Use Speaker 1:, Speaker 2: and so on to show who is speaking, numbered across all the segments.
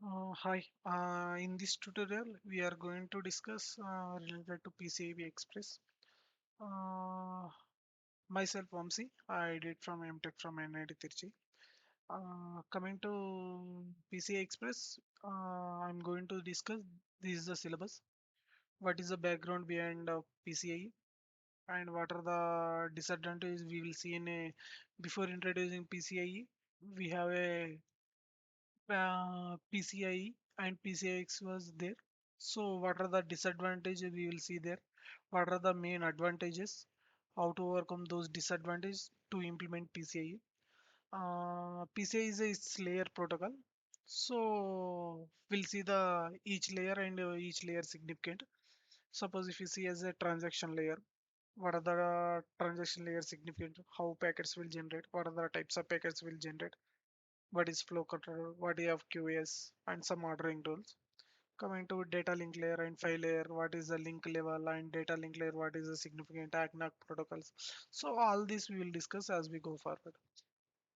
Speaker 1: Hi, in this tutorial we are going to discuss related to PCIe Express. Uh, Myself Vamsi, I did from MTech from NIT Tirchi. Coming to PCI Express, I'm going to discuss this is the syllabus. What is the background behind PCIe and what are the disadvantages we will see in a before introducing PCIe. We have a PCIe and PCIX was there. So what are the disadvantages we will see there? What are the main advantages? How to overcome those disadvantages to implement PCIe? PCI is a its layer protocol. So we'll see the each layer and each layer significant. Suppose if you see as a transaction layer, what are the transaction layer significant? How packets will generate? What are the types of packets will generate? What is flow control, what you have QoS, and some ordering rules. Coming to data link layer and file layer, what is the link level and data link layer, what is the significant ACNAC protocols. So all this we will discuss as we go forward.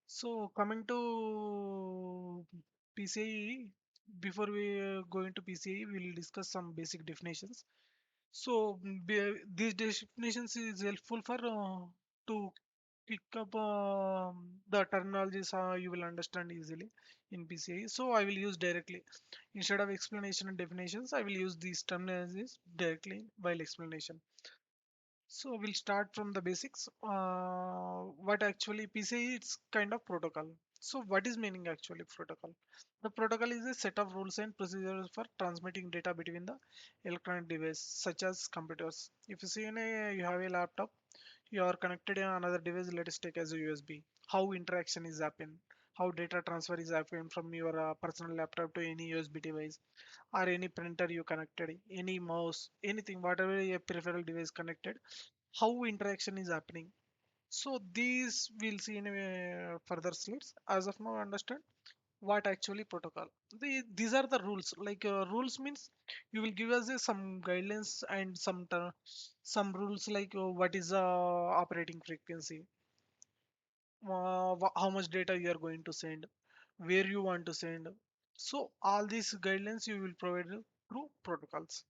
Speaker 1: So coming to PCIe, before we go into PCIe, we will discuss some basic definitions. So these definitions is helpful for to pick up the terminologies you will understand easily in PCI. So I will use directly instead of explanation and definitions. I will use these terminologies directly while explanation. So we'll start from the basics. What actually PCI it's kind of protocol. So what is meaning actually protocol? The protocol is a set of rules and procedures for transmitting data between the electronic device such as computers. If you see you have a laptop, you are connected in another device. Let us take as a USB. How interaction is happening? How data transfer is happening from your personal laptop to any USB device or any printer you connected, any mouse, anything, whatever a peripheral device connected, how interaction is happening. So these we'll see in further slides. As of now, understand what actually protocol. These are the rules. Like rules means you will give us some guidelines and some rules like what is the operating frequency, how much data you are going to send, where you want to send. So all these guidelines you will provide through protocols.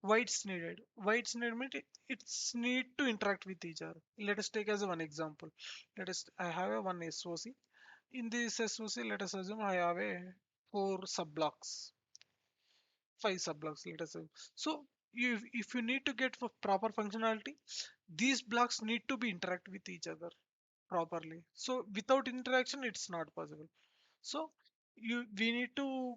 Speaker 1: Why it's needed? Why it's needed? Means it's need to interact with each other. Let us take as one example. I have a one SOC. In this SOC, let us assume I have a four sub blocks, five sub blocks. Let us say. So if you need to get for proper functionality, these blocks need to be interact with each other properly. So without interaction, it's not possible. So we need to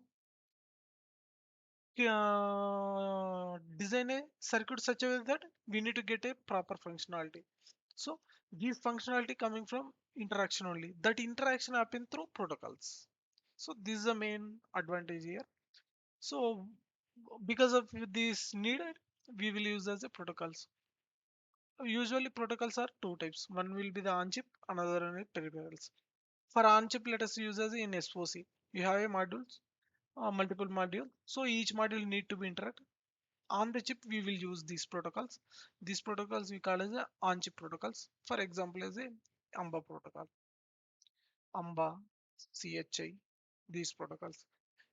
Speaker 1: design a circuit such a way that we need to get a proper functionality. So this functionality coming from interaction only. That interaction happen through protocols. So this is the main advantage here. So because of this needed, we will use as a protocols. Usually protocols are two types. One will be the on-chip, another one is peripherals. For on-chip, let us use as in SOC. You have a modules, multiple module. So each module need to be interact. On the chip, we will use these protocols. These protocols we call as a on-chip protocols. For example, as a AMBA protocol, AMBA, CHI, these protocols.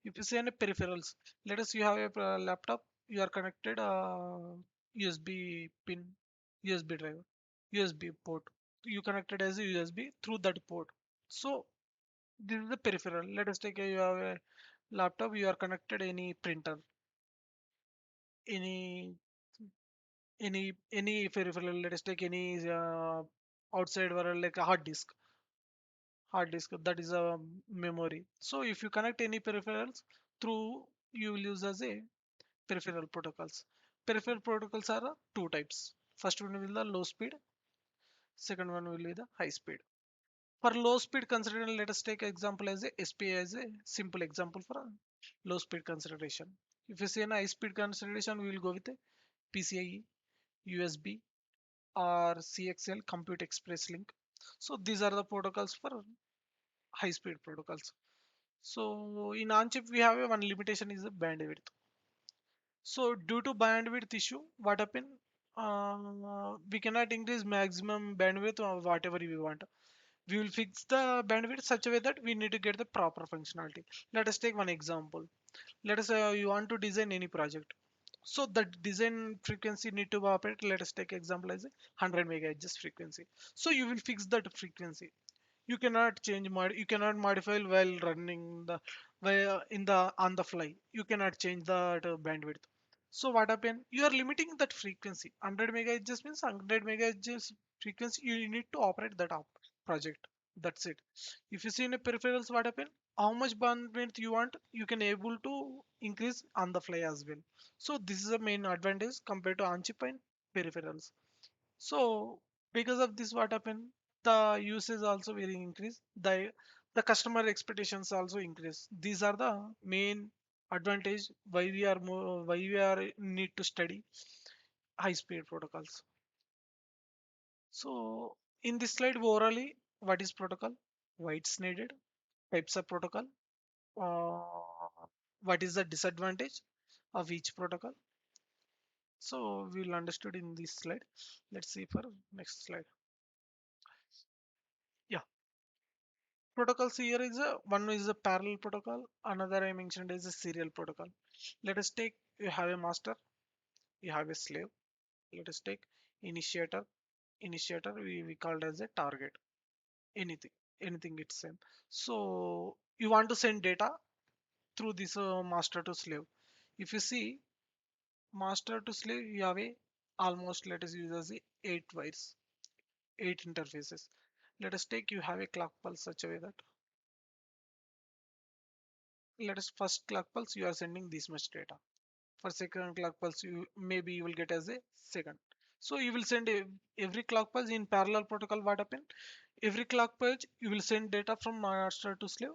Speaker 1: If you say any peripherals, let us you have a laptop, you are connected USB pin, USB driver, USB port. You connected as a USB through that port. So this is the peripheral. Let us take you have a laptop, you are connected any printer, any any peripheral. Let us take any outside world like a hard disk that is a memory. So if you connect any peripherals through, you will use as a peripheral protocols. Peripheral protocols are two types. First one will be the low speed, second one will be the high speed. For low speed consideration, let us take example as a SPI as a simple example for a low speed consideration. If you see an high speed consideration, we will go with a PCIe, USB, or CXL, Compute Express Link. So these are the protocols for high speed protocols. So in on-chip we have a one limitation is the bandwidth. So due to bandwidth issue, what happened? We cannot increase maximum bandwidth or whatever we want. We will fix the bandwidth such a way that we need to get the proper functionality. Let us take one example. Let us say you want to design any project. So the design frequency need to operate. Let us take example as a 100 megahertz frequency. So you will fix that frequency. You cannot you cannot modify while running the while in the on the fly. You cannot change that bandwidth. So what happen? You are limiting that frequency. 100 megahertz means 100 megahertz frequency. You need to operate that project. That's it. If you see in a peripherals, what happen? How much bandwidth you want, you can able to increase on the fly as well. So this is the main advantage compared to on-chip and peripherals. So because of this, what happened? The usage also will increase. The customer expectations also increase. These are the main advantage why we are more why we are need to study high speed protocols. So in this slide, orally, what is protocol? Why it's needed? Types of protocol. What is the disadvantage of each protocol? So we'll understood in this slide. Let's see for next slide. Yeah. Protocols here is a one is a parallel protocol, another I mentioned is a serial protocol. Let us take you have a master, you have a slave. Let us take initiator. Initiator we called as a target. Anything, anything it's same. So you want to send data through this master to slave. If you see master to slave, you have a almost let us use as a eight wires, eight interfaces. Let us take you have a clock pulse such a way that let us first clock pulse you are sending this much data. For second clock pulse you maybe you will get as a second. So you will send every clock pulse in parallel protocol. What happen? Every clock pulse you will send data from master to slave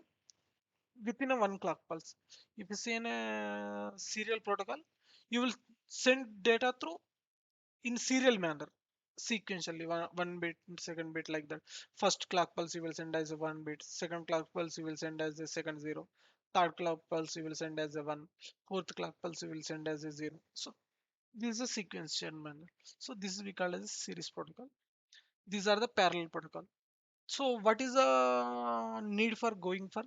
Speaker 1: within a one clock pulse. If you see in a serial protocol, you will send data through in serial manner, sequentially one bit, second bit like that. First clock pulse you will send as a one bit, second clock pulse you will send as a second zero, third clock pulse you will send as a one, fourth clock pulse you will send as a zero. So this is a sequential manner. So this is we call as a series protocol. These are the parallel protocol. So what is the need for going for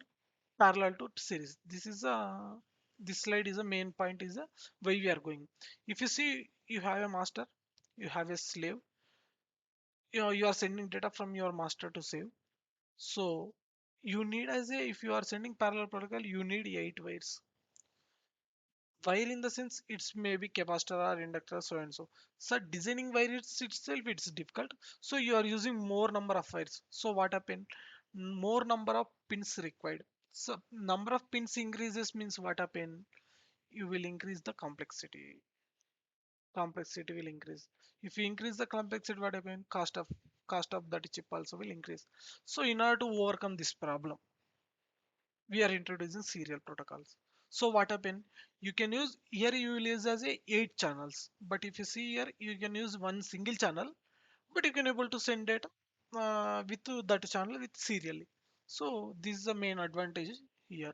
Speaker 1: parallel to series? This is a this slide is a main point is a why we are going. If you see you have a master, you have a slave, you are sending data from your master to slave. So you need as a if you are sending parallel protocol, you need eight wires. Wire in the sense it's maybe capacitor or inductor so and so. So designing wire itself it's difficult. So you are using more number of wires. So what happen? More number of pins required. So number of pins increases means what happen? You will increase the complexity. Complexity will increase. If you increase the complexity, what happen? Cost of that chip also will increase. So in order to overcome this problem, we are introducing serial protocols. So what happen? You can use here you will use as a eight channels. But if you see here, you can use one single channel, but you can able to send data with that channel with serially. So this is the main advantage here.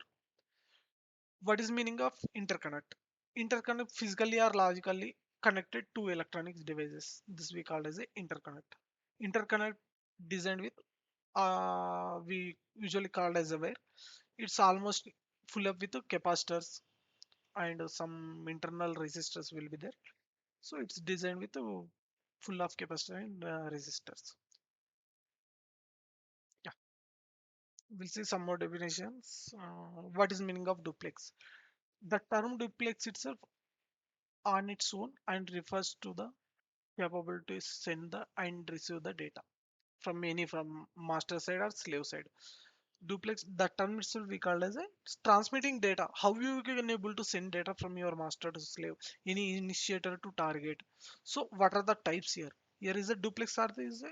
Speaker 1: What is meaning of interconnect? Interconnect physically or logically connected to electronic devices. This we call as a interconnect. Interconnect designed with we usually called as a wire. It's almost full up with capacitors and some internal resistors will be there. So it's designed with full of capacitor and resistors. Yeah, we'll see some more definitions. What is meaning of duplex? The term duplex itself on its own and refers to the capability to send the and receive the data from any from master side or slave side. Duplex, the term itself we call as a transmitting data. How you can able to send data from your master to slave, any initiator to target. So what are the types here? Here is a duplex are these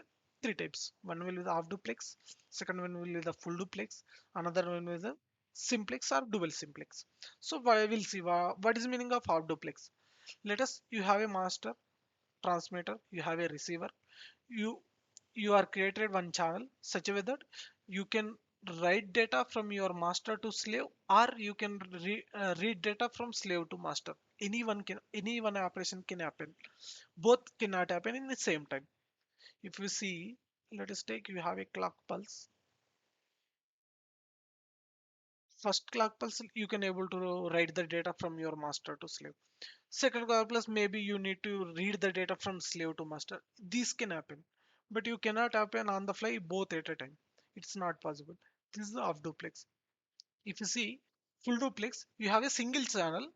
Speaker 1: three types. One will be the half duplex, second one will be the full duplex, another one will be the simplex or dual simplex. So I will see what is meaning of half duplex. Let us you have a master transmitter, you have a receiver, you you are created one channel such a way that you can write data from your master to slave or you can read data from slave to master. Any one operation can happen. Both cannot happen in the same time. If you see, let us take you have a clock pulse. First clock pulse, you can able to write the data from your master to slave. Second clock pulse, maybe you need to read the data from slave to master. This can happen, but you cannot happen on the fly both at a time. It's not possible. This is the off duplex. If you see full duplex, you have a single channel,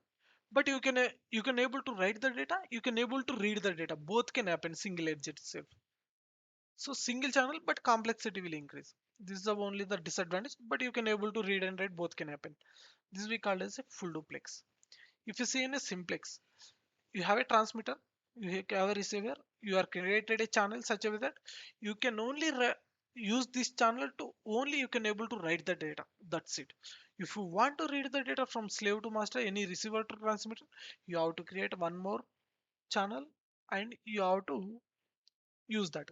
Speaker 1: but you can able to write the data, you can able to read the data. Both can happen single edge itself. So single channel, but complexity will increase. This is the only the disadvantage, but you can able to read and write, both can happen. This we call as a full duplex. If you see in a simplex, you have a transmitter, you have a receiver, you are created a channel such a way that you can only use this channel to only you can able to write the data. That's it. If you want to read the data from slave to master, any receiver to transmitter, you have to create one more channel and you have to use that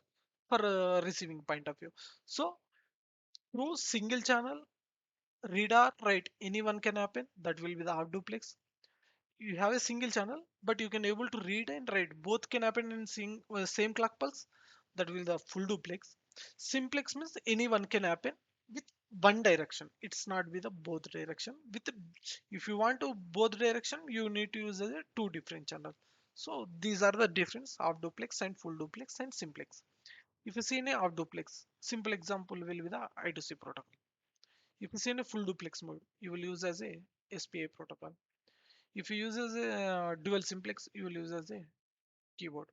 Speaker 1: for a receiving point of view. So through single channel read or write, anyone can happen. That will be the half duplex. You have a single channel, but you can able to read and write. Both can happen in same clock pulse. That will the full duplex. Simplex means anyone can happen with one direction. It's not with a both direction. If you want to both direction, you need to use as a two different channel. So these are the difference of duplex and full duplex and simplex. If you see in a half duplex, simple example will be the I2C protocol. If you see in a full duplex mode, you will use as a SPI protocol. If you use as a dual simplex, you will use as a keyboard.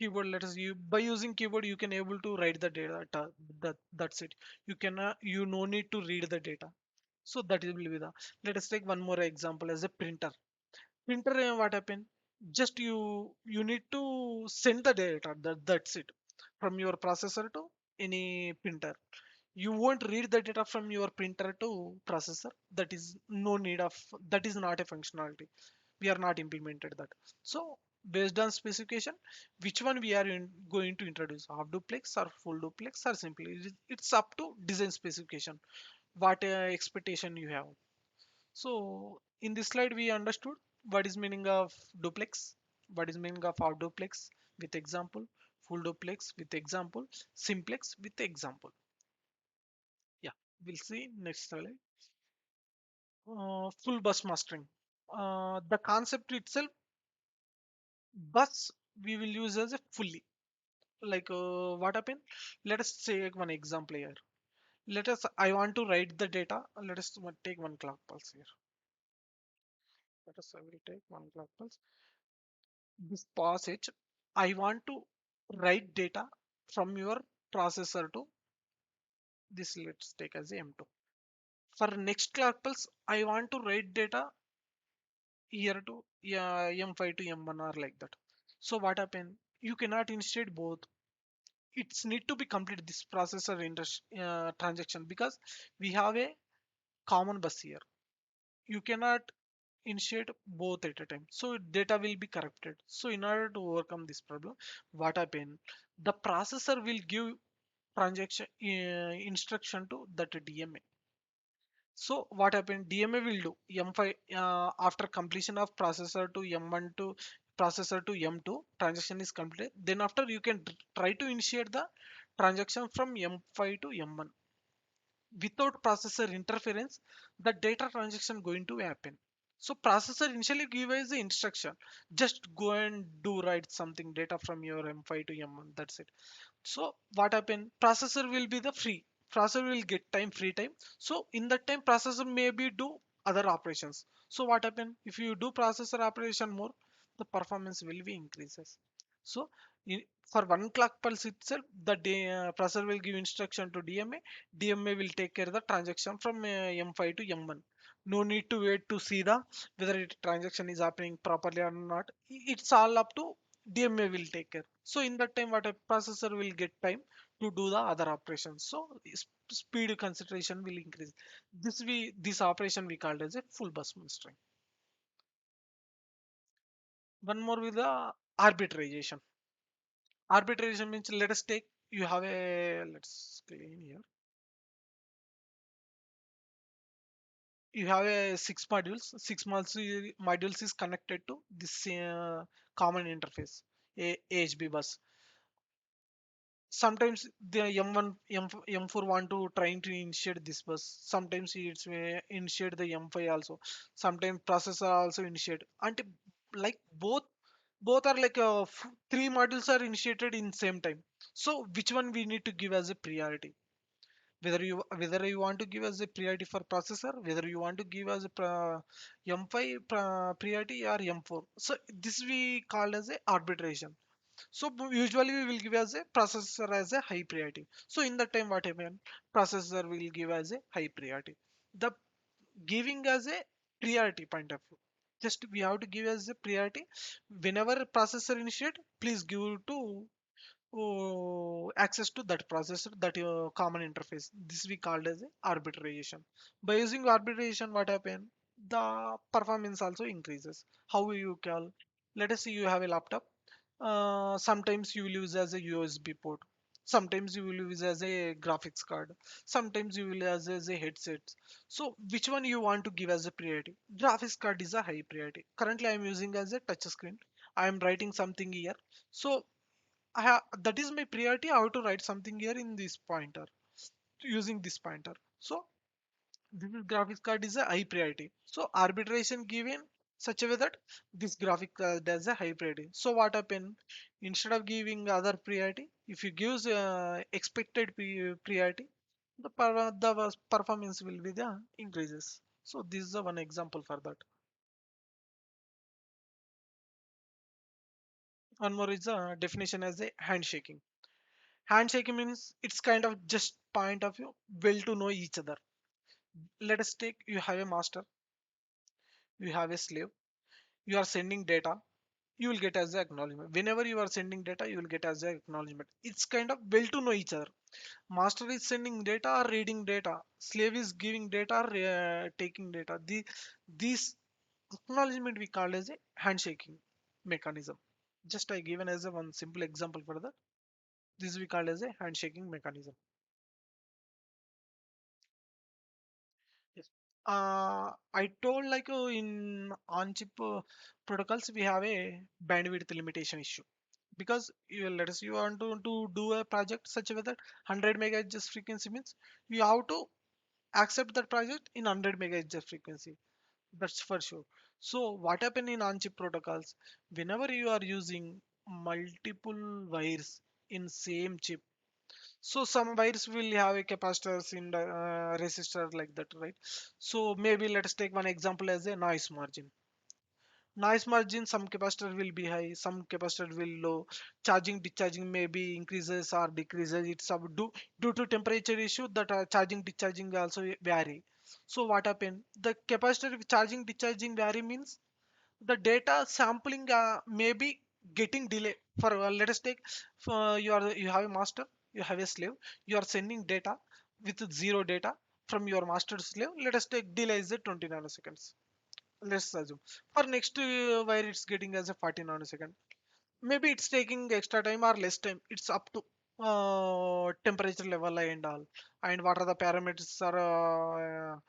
Speaker 1: Keyboard, let us you by using keyboard, you can able to write the data. That's it. You can you no need to read the data. So that will be the. Let us take one more example as a printer. Printer, what happened? Just you need to send the data. That's it. From your processor to any printer. You won't read the data from your printer to processor. That is no need of, that is not a functionality. We are not implemented that. So based on specification, which one we are going to introduce, half duplex or full duplex, or simply it's up to design specification, what expectation you have. So in this slide we understood what is meaning of duplex, what is meaning of half duplex with example, full duplex with example, simplex with example. Yeah, we'll see next slide. Full bus mastering. The concept itself, bus we will use as a fully. Like what happened? Let us take one example here. Let us. I want to write the data. Let us take one clock pulse here. Let us. I will take one clock pulse. This passage. I want to write data from your processor to this. Let's take as a M2. For next clock pulse, I want to write data here to, yeah, M5 to M1 or like that. So what happened? You cannot initiate both. It's need to be complete this processor transaction, because we have a common bus here. You cannot initiate both at a time. So data will be corrupted. So in order to overcome this problem, what happened? The processor will give transaction instruction to that DMA. So what happened? DMA will do M5 after completion of processor to M1 to processor to M2 transaction is completed. Then after you can try to initiate the transaction from M5 to M1 without processor interference. The data transaction going to happen. So processor initially give us the instruction, just go and do write something data from your M5 to M1. That's it. So what happen? Processor will be the free. Processor will get time, free time. So in that time, processor maybe do other operations. So what happen? If you do processor operation more, the performance will be increases. So for one clock pulse itself, the processor will give instruction to DMA. DMA will take care of the transaction from M5 to M1. No need to wait to see the whether it transaction is happening properly or not. It's all up to DMA will take care. So in that time, what a processor will get time to do the other operations. So speed consideration will increase. This operation we called as a full bus mastering. One more with the arbitration. Arbitration means, let us take, you have a, let's clean here. You have a six modules. Modules is connected to this common interface, a AHB bus. sometimes the M1 M4 want to trying to initiate this bus. Sometimes it's initiate the M5 also. Sometimes processor also initiate. And like both are like three modules are initiated in same time. So which one we need to give as a priority? Whether you want to give as a priority for processor, whether you want to give as a M5 priority or M4. So this we call as a arbitration. So usually we will give as a processor as a high priority. So in that time what happen? Processor will give as a high priority. The giving as a priority point of view. Just we have to give as a priority. Whenever processor initiate, please give to access to that processor, that common interface. This we called as a arbitration. By using arbitration, what happen? The performance also increases. How you call? Let us say you have a laptop. Sometimes you will use as a USB port. Sometimes you will use as a graphics card. Sometimes you will use as a headset. So which one you want to give as a priority? Graphics card is a high priority. Currently, I am using as a touch screen. I am writing something here. So that is my priority. I have to write something here in this pointer using this pointer. So this is graphics card is a high priority. So arbitration given such a way that this graphic card has a high priority. So what happen? Instead of giving other priority, if you give expected priority, the performance will be the increases. So this is the one example for that. One more is a definition as a handshaking. Handshaking means it's kind of just point of view, well to know each other. Let us take you have a master, you have a slave, you are sending data, you will get as a acknowledgement. Whenever you are sending data, you will get as a acknowledgement. It's kind of well to know each other. Master is sending data or reading data. Slave is giving data or taking data. This acknowledgement we call as a handshaking mechanism. Just I given as a one simple example for that. This we call as a handshaking mechanism. Yes. I told like in on-chip protocols we have a bandwidth limitation issue because let us you want to do a project such a way that 100 megahertz frequency means you have to accept that project in 100 megahertz frequency. That's for sure. So what happen in on-chip protocols? Whenever you are using multiple wires in same chip, so some wires will have a capacitors in the resistor like that, right? So maybe let us take one example as a noise margin. Noise margin, some capacitor will be high, some capacitor will low. Charging, discharging maybe increases or decreases. It's due to temperature issue that charging, discharging also vary. So what happen? The capacitor charging, discharging vary means the data sampling may be getting delay for let us take you have a master, you have a slave, you are sending data with zero data from your master to slave. Let us take delay is at 20 nanoseconds. Let's assume for next where it's getting as a 40 nanosecond. Maybe it's taking extra time or less time. It's up to temperature level and all, and what are the parameters are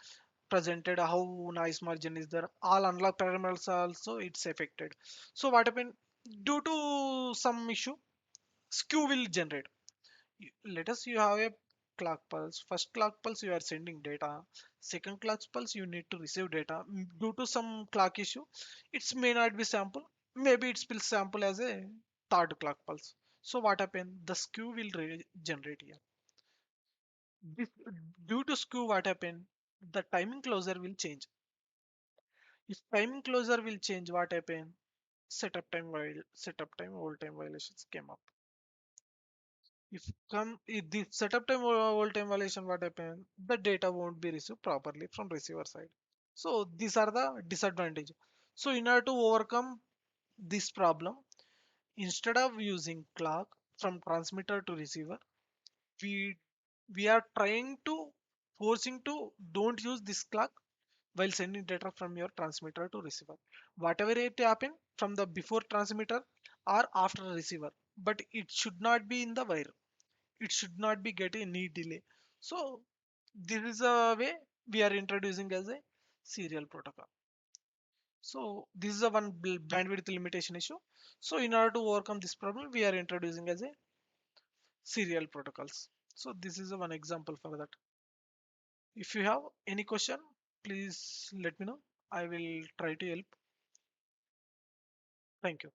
Speaker 1: presented, how nice margin is there, all unlock parameters also it's affected. So what happened? Due to some issue, skew will generate. Let us you have a clock pulse. First clock pulse you are sending data, second clock pulse you need to receive data. Due to some clock issue, it may not be sample, maybe it will sample as a third clock pulse. So what happened? The skew will generate here. This, due to skew, what happened? The timing closure will change. If timing closure will change, what happened? Setup time, hold time violations came up. If the setup time or hold time violation, what happened? The data won't be received properly from receiver side. So these are the disadvantage. So in order to overcome this problem, instead of using clock from transmitter to receiver, we we are trying to forcing to don't use this clock while sending data from your transmitter to receiver. Whatever it happen from the before transmitter or after receiver, but it should not be in the wire. It should not be getting any delay. So this is a way we are introducing as a serial protocol. So this is a one bandwidth limitation issue. So in order to overcome this problem, we are introducing as a serial protocols. So this is one example for that. If you have any question, please let me know. I will try to help. Thank you.